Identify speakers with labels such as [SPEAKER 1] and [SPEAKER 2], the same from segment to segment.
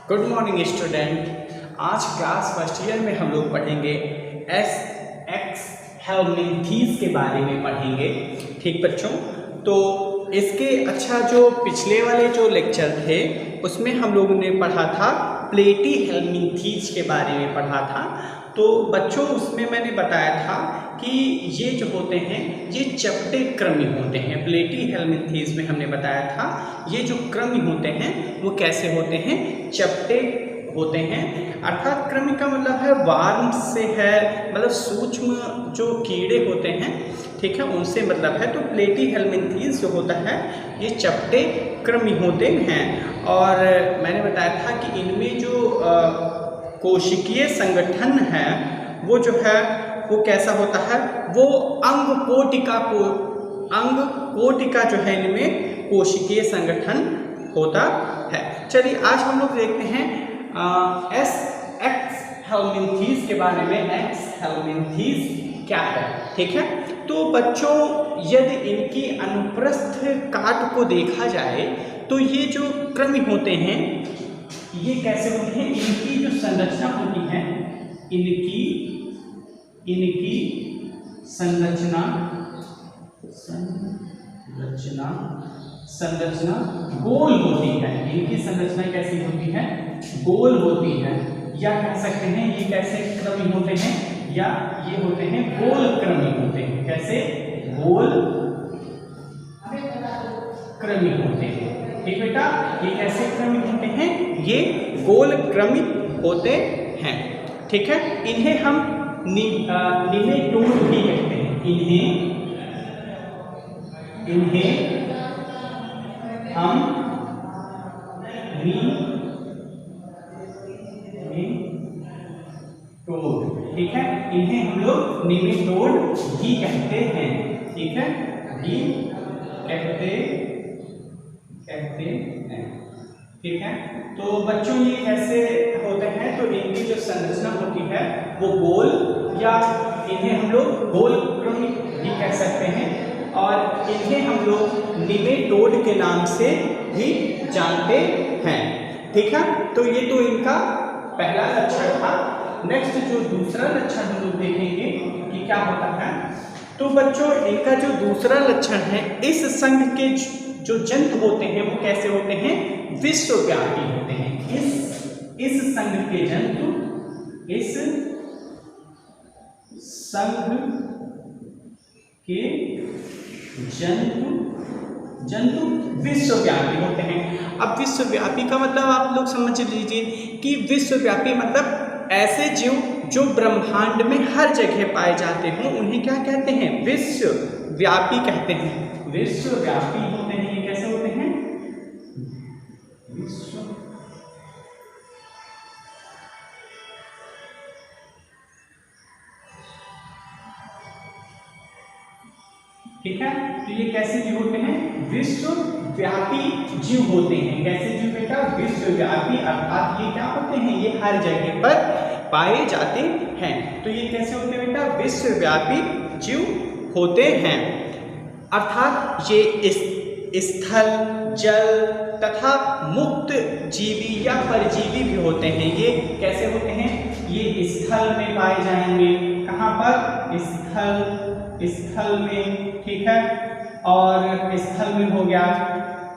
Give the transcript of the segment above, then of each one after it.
[SPEAKER 1] Good morning student. आज class first year में हम लोग पढ़ेंगे एस एक्स हेल्मिंथीज के बारे में पढ़ेंगे। ठीक बच्चों, तो इसके जो पिछले वाले जो लेक्चर थे उसमें हम लोगों ने पढ़ा था प्लेटी हेल्मिंथीज के बारे में पढ़ा था। तो बच्चों उसमें मैंने बताया था कि ये जो होते हैं ये चपटे कृमि होते हैं। प्लेटी हेल्मिंथीज में हमने बताया था ये जो कृमि होते हैं वो कैसे होते हैं, चपटे होते हैं। अर्थात कृमि का मतलब है वार्म से है, मतलब सूक्ष्म जो कीड़े होते हैं, ठीक है, उनसे मतलब है। तो प्लेटी हेल्मिंथीज जो होता है ये चपटे कृमि होते हैं। और मैंने बताया था कि इनमें जो कोशिकीय संगठन है वो जो है वो कैसा होता है, वो अंग कोटिका जो है इनमें कोशिकीय संगठन होता है। चलिए आज हम लोग देखते हैं एस एक्स हेल्मिंथीज के बारे में। एक्स हेल्मिंथीज क्या है, ठीक है। तो बच्चों यदि इनकी अनुप्रस्थ काट को देखा जाए तो ये जो कृमि होते हैं ये कैसे होते हैं, इनकी जो संरचना होती है, इनकी संरचना गोल होती है। इनकी संरचना कैसी होती है, गोल होती है। या कह सकते हैं ये कैसे कृमि होते हैं, या ये होते हैं गोल कृमि होते हैं। कैसे, गोल कृमि होते हैं। ठीक बेटा, ये कैसे कृमि होते हैं, ये गोल कृमि होते हैं। ठीक है, इन्हें हम निमेटोड भी कहते हैं। इन्हें हम निमेटोड, ठीक है, इन्हें हम लोग निमेटोड भी कहते हैं। ठीक है, भी कहते हैं। ठीक है, तो बच्चों ये कैसे होते हैं, तो इनकी जो संरचना होती है वो गोल, या इन्हें हम लोग गोल कृमि भी कह सकते हैं, और इन्हें हम लोग निमेटोड के नाम से भी जानते हैं। ठीक है, तो ये तो इनका पहला लक्षण था। नेक्स्ट जो दूसरा लक्षण हम लोग देखेंगे कि क्या होता है। तो बच्चों इनका जो दूसरा लक्षण है, इस संघ के जो जंतु होते हैं वो कैसे होते हैं, विश्वव्यापी होते हैं। इस संघ के जंतु, इस संघ के जंतु विश्वव्यापी होते हैं। अब विश्वव्यापी का मतलब आप लोग समझ लीजिए कि विश्वव्यापी मतलब ऐसे जीव जो ब्रह्मांड में हर जगह पाए जाते हों उन्हें क्या कहते हैं, विश्वव्यापी कहते हैं। विश्वव्यापी होते हैं। ये कैसे होते हैं, विश्व, ठीक है, तो ये कैसे जीव होते हैं, विश्वव्यापी जीव होते हैं। कैसे जीव बेटा, विश्वव्यापी, अर्थात ये क्या होते हैं, ये हर जगह पर पाए जाते हैं। तो ये कैसे होते हैं बेटा, विश्वव्यापी जीव होते हैं। अर्थात ये स्थल, जल तथा मुक्त जीवी या परजीवी भी होते हैं। ये कैसे होते हैं, ये स्थल में पाए जाएंगे। कहाँ पर, स्थल में, ठीक है, और स्थल में हो गया,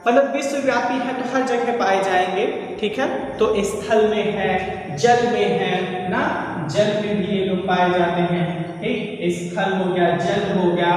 [SPEAKER 1] मतलब विश्वव्यापी है तो हर जगह पाए जाएंगे। ठीक है, तो स्थल में है, जल में है ना, जल में भी ये लोग पाए जाते हैं। ठीक, स्थल हो गया, जल हो गया,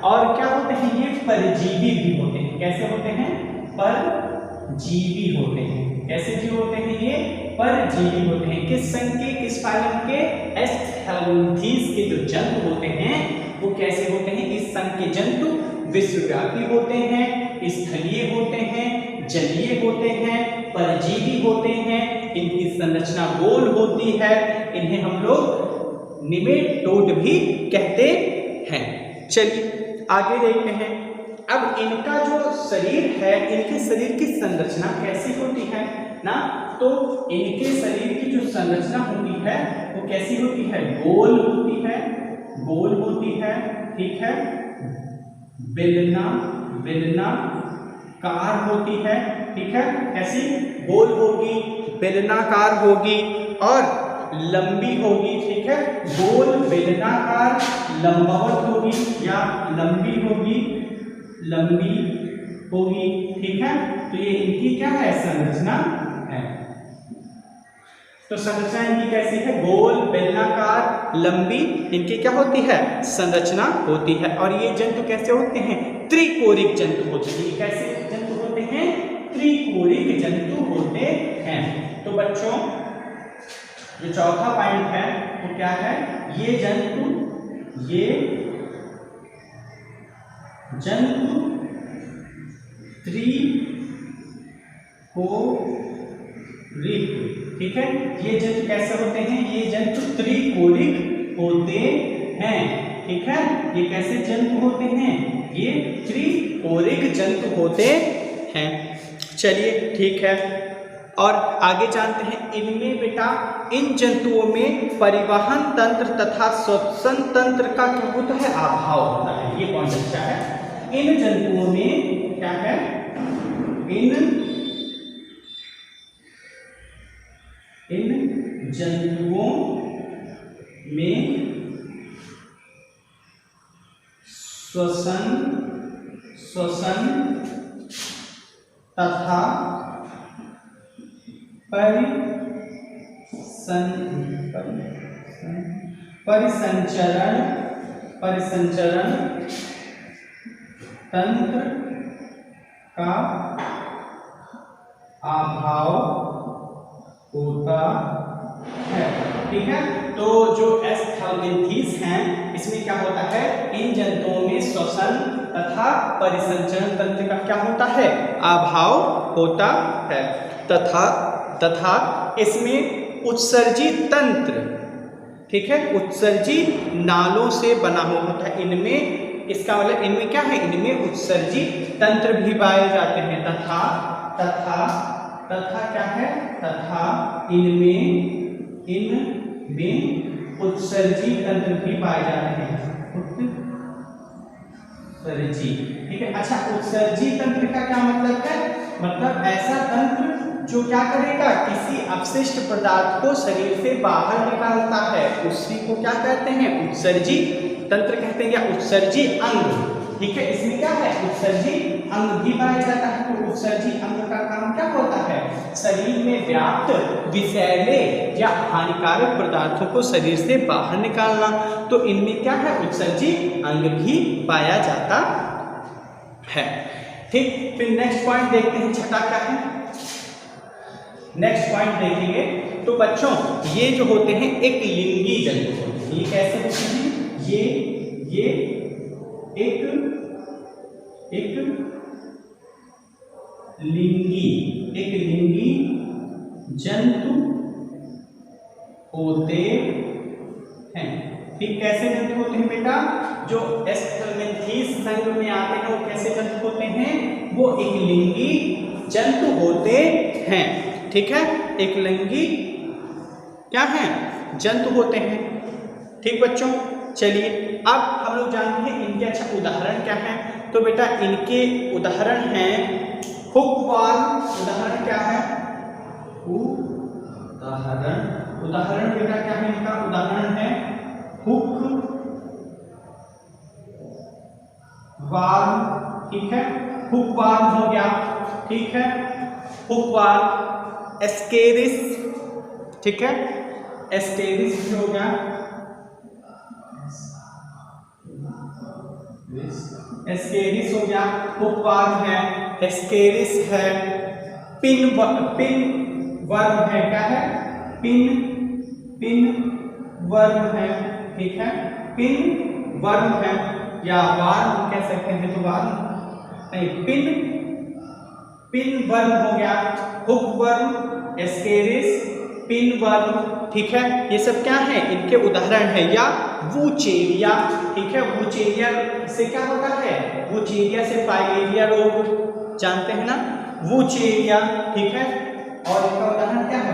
[SPEAKER 1] और क्या होते हैं, ये परजीवी भी होते हैं। कैसे होते हैं, परजीवी होते हैं। कैसे जीव होते हैं, ये परजीवी होते हैं। किस संघ के, किस फाइलम के, एस हेल्मिंथीज के जो जंतु होते हैं वो कैसे होते हैं, इस संघ के जंतु विश्वव्यापी होते हैं, स्थलीय होते हैं, जलीय होते हैं, परजीवी होते हैं। इनकी संरचना गोल होती है। इन्हें हम लोग निमेटोड भी कहते हैं। चलिए आगे देखते हैं। अब इनका जो शरीर है, इनके शरीर की संरचना कैसी होती है ना, तो इनके शरीर की जो संरचना होती है वो कैसी होती है, गोल होती है, गोल होती है। ठीक है, बेलनाकार होती है। ठीक है, कैसी, गोल होगी, बेलनाकार होगी और लंबी होगी, ठीक है। गोल, बेलनाकार, लंबवत होगी या लंबी होगी, ठीक है। तो ये इनकी क्या है, संरचना है। तो संरचना इनकी कैसी है, गोल, बेलनाकार, लंबी, इनकी क्या होती है, संरचना होती है। और ये जंतु कैसे होते हैं, त्रिकोणिक जंतु होते हैं। कैसे जंतु होते हैं, त्रिकोणिक जंतु होते हैं। तो बच्चों जो चौथा पॉइंट है वो क्या है, ये जंतु त्रिकोणिक, ठीक है। ये जंतु कैसे होते हैं, ये जंतु त्रिकोणिक होते हैं, ठीक है। ये कैसे जंतु होते हैं, ये त्रिकोणिक जंतु होते हैं। चलिए ठीक है, और आगे जानते हैं इनमें बेटा, इन जंतुओं में परिवहन तंत्र तथा श्वसन तंत्र का क्या होता है, अभाव होता है। ये पॉइंट अच्छा है। इन जंतुओं में क्या है, इन जंतुओं में श्वसन तथा परिसंचरण तंत्र का अभाव होता है, ठीक है। तो जो एस्थेल्मिन्थीस हैं, इसमें क्या होता है, इन जंतुओं में श्वसन तथा परिसंचरण तंत्र का क्या होता है, अभाव होता है। तथा इसमें उत्सर्जी तंत्र, ठीक है, उत्सर्जी नालों से बना हुआ होता है। इनमें, इसका मतलब इनमें क्या है, इनमें उत्सर्जी तंत्र भी पाए जाते हैं। तथा क्या है, तथा इनमें उत्सर्जी तंत्र भी पाए जाते हैं, उत्सर्जी, ठीक है। अच्छा, उत्सर्जी तंत्र का क्या मतलब है, मतलब ऐसा तंत्र जो क्या करेगा, किसी अपशिष्ट पदार्थ को शरीर से बाहर निकालता है, उसी को क्या कहते हैं, उत्सर्जी तंत्र कहते हैं, या उत्सर्जी अंग, ठीक है। इसमें क्या है, उत्सर्जी अंग भी पाया जाता है। तो उत्सर्जी अंग का काम क्या होता है, शरीर में व्याप्त विषैले या हानिकारक पदार्थों को शरीर से बाहर निकालना। तो इनमें क्या है, उत्सर्जी अंग भी पाया जाता है, ठीक। फिर नेक्स्ट पॉइंट देखते हैं, छठा क्या है। नेक्स्ट पॉइंट देखेंगे तो बच्चों, ये जो होते हैं एक लिंगी जंतु होते हैं। ये कैसे होते हैं, ये एक लिंगी जंतु होते हैं, ठीक। कैसे जंतु होते हैं बेटा, जो एस्थेल्मिन्थीस संघ में आते हैं वो कैसे जंतु होते हैं, वो एक लिंगी जंतु होते हैं, ठीक है। एक लिंगी क्या है, जंतु होते हैं, ठीक बच्चों। चलिए अब हम लोग जानते हैं इनके अच्छा उदाहरण क्या है। तो बेटा इनके उदाहरण हैं हुकवाल। उदाहरण क्या है, उदाहरण बेटा क्या है, इनका उदाहरण है हुक वाल, ठीक है। हुक वाल हो गया, ठीक है। हुक वाल, एस्केरिस, ठीक है, एस्केरिस हो गया, एस्केरिस हो गया, हुक वाल है, एस्केरिस है, पिन वर्म है, क्या है, पिन वर्म है, ठीक है। पिन वर्म है या वार्म कह सकते हैं, तो वार्म नहीं, पिन वर्म हो गया, hook worm, Ascaris, pin worm, ठीक है। ये सब क्या है, इनके उदाहरण है। या वूचेरिया, ठीक है। वूचेरिया से क्या होता है, वूचेरिया से फाइलेरिया रोग जानते हैं ना, वूचेरिया, ठीक है। और इसका उदाहरण क्या है,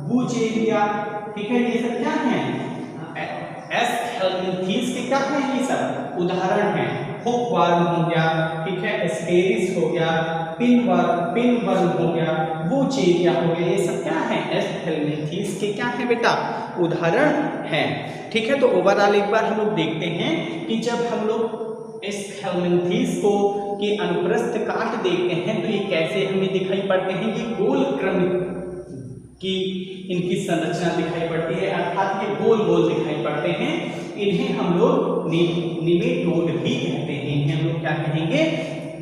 [SPEAKER 1] वूचेरिया, ठीक है। ये सब क्या है, एस्थेल्मिन्थीस के क्या है, ये सब उदाहरण हैं, हुक वर्म हो गया, ठीक है, एस्केरिस हो गया, पिन वर्म हो गया, वुचेरिया हो गया, ये सब क्या है, एस्केलेंथीज के क्या है बेटा, उदाहरण है। ठीक है, तो ओवरऑल एक बार हम लोग देखते हैं कि जब हम लोग एस्केलेंथीज को के अनुप्रस्थ काट देखते हैं तो ये कैसे हमें दिखाई पड़ते हैं, ये गोल क्रम की इनकी संरचना दिखाई पड़ती है, अर्थात ये गोल गोल दिखाई पड़ते हैं। इन्हें हम लोग निमेटोड भी कहते हैं, इन्हें हम लोग क्या कहेंगे,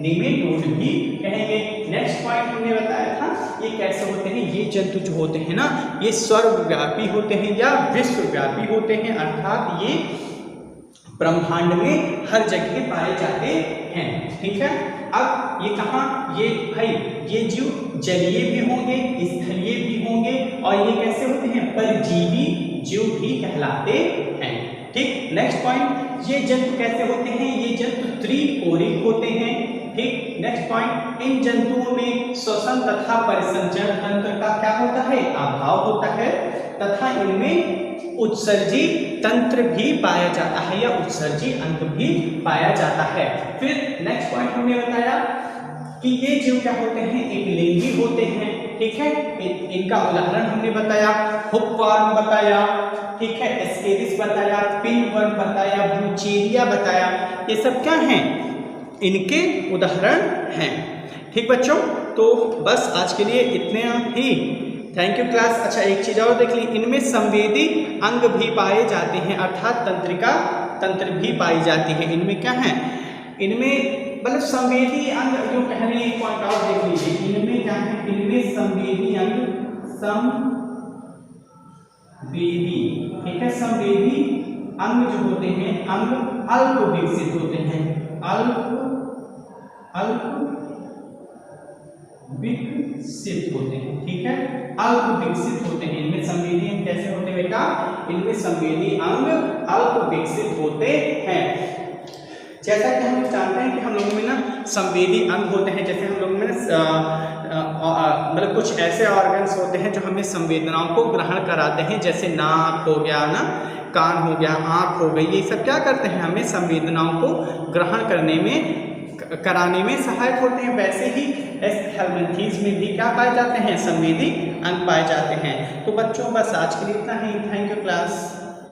[SPEAKER 1] निमेटोड भी कहेंगे। नेक्स्ट पॉइंट हमने बताया था ये कैसे होते हैं, ये जंतु जो होते हैं ना ये सर्वव्यापी होते हैं या विश्वव्यापी होते हैं, अर्थात ये ब्रह्मांड में हर जगह पाए जाते हैं। ठीक है, अब ये कहाँ, ये भाई ये जीव जलीय भी होंगे, स्थलीय भी होंगे, और ये कैसे होते हैं, परजीवी जीव भी कहलाते हैं। ठीक, नेक्स्ट पॉइंट, ये जंतु कैसे होते हैं, ये जंतु त्रिकोणिक होते हैं। ठीक, नेक्स्ट पॉइंट, इन जंतुओं में श्वसन तथा परिसंचरण तंत्र का क्या होता है, अभाव होता है, तथा इनमें उत्सर्जी तंत्र भी पाया जाता है या उत्सर्जी अंग भी पाया जाता है। फिर नेक्स्ट पॉइंट हमने बताया कि ये जीव क्या होते हैं, एक लिंगी होते हैं। ठीक है, इनका उदाहरण हमने बताया, हुकवर्म बताया, ठीक है, एस्केरिस बताया, पिन वर्म बताया, वुचेरिया बताया, ये सब क्या हैं, इनके उदाहरण हैं। ठीक बच्चों, तो बस आज के लिए इतने ही। Thank you class. अच्छा, एक चीज और देख ली, इनमें संवेदी अंग भी पाए जाते हैं, अर्थात तंत्रिका तंत्र भी पाई जाती है। इनमें क्या है, इनमें मतलब संवेदी अंग जो कह रहे हैं, एक पॉइंट और देख लीजिए, इनमें क्या है, इनमें संवेदी अंग, संवेदी, ठीक है, संवेदी अंग जो होते हैं, अंग अल्प विकसित होते हैं, अल्प विकसित होते हैं। ठीक है, अल्प विकसित होते हैं। इनमें संवेदी अंग कैसे होते हैं बेटा, इनमें संवेदी अंग अल्प विकसित होते हैं। जैसा कि हम जानते हैं कि हम लोगों में ना संवेदी अंग होते हैं, जैसे हम लोगों में मतलब कुछ ऐसे ऑर्गन्स होते हैं जो हमें संवेदनाओं को ग्रहण कराते हैं, जैसे नाक हो गया ना, कान हो गया, आँख हो गई, ये सब क्या करते हैं, हमें संवेदनाओं को ग्रहण कराने में सहायक होते हैं। वैसे ही एस्केलेंथीज में भी क्या पाए जाते हैं, संवेदी अंग पाए जाते हैं। तो बच्चों बस आज के लिए इतना ही। Thank you class.